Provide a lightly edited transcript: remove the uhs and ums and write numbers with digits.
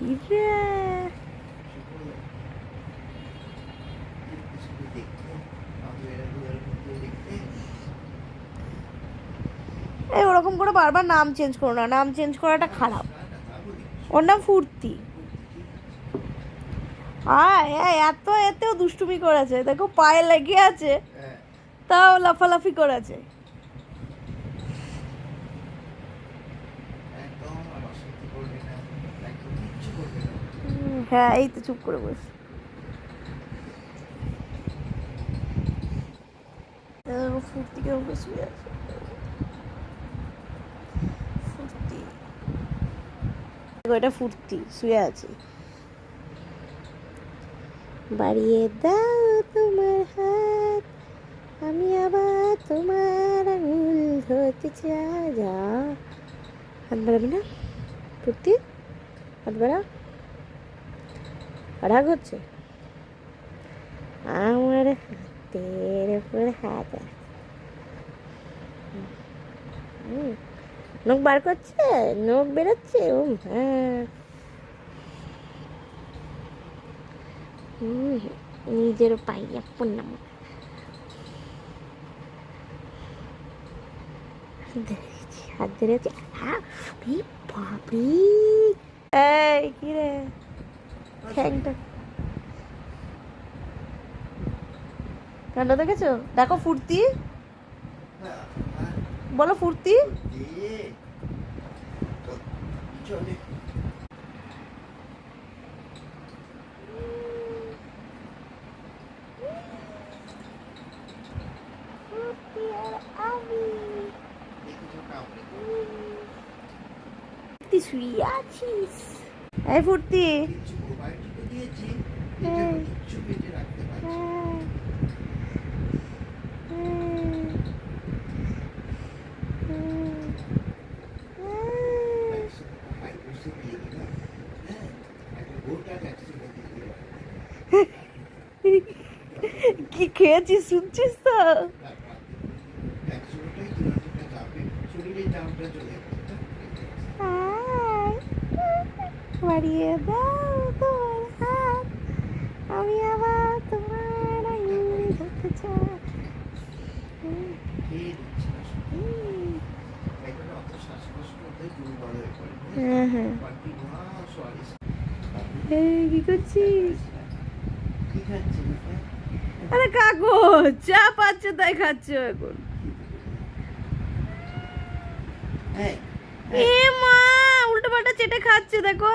কিরে এই ওরকম করে বারবার নাম চেঞ্জ করো না, নাম চেঞ্জ করাটা খারাপ। ওর নাম ফুর্তি। এত এতেও দুষ্টুমি করেছে, দেখো পায়ে লেগে আছে তাও লাফালাফি করেছে। হ্যাঁ এই তো চুপ করে বস। ফুর্তিকে উপরে শুয়ে আছে। ফুর্তি, এটা ফুর্তি শুয়ে আছে। বাড়িয়ে দাও তোমার হাত, আমি আবার তোমার আঙুল ধরতে চাই। যা হাত বাড়াবি না ফুর্তি, হাত বাড়া। রাগ হচ্ছে? আমার হাতের উপর হাত। নখ বার করছে, নখ বেরোচ্ছে। হ্যাঁ নিজের পাইয়া পূর্ণাম। হাত ধরেছি। বাপরে এই কি রে ঠ্যাংটা কাণ্ড দেখেছো? দেখো ফুর্তি, বলো ফুর্তি। শুয়ে আছিস? এই ফুর্তি, কি খেয়েছিস শুনছিস তো? বাড়িয়ে দাও তোমার হাত, আমি আবার তোমার আঙুল ধরতে চাই। কি করছিস? আরে কাকু চা পাচ্ছে তাই খাচ্ছে এখন। এ মা উল্টো পাল্টা চেটে খাচ্ছে দেখো।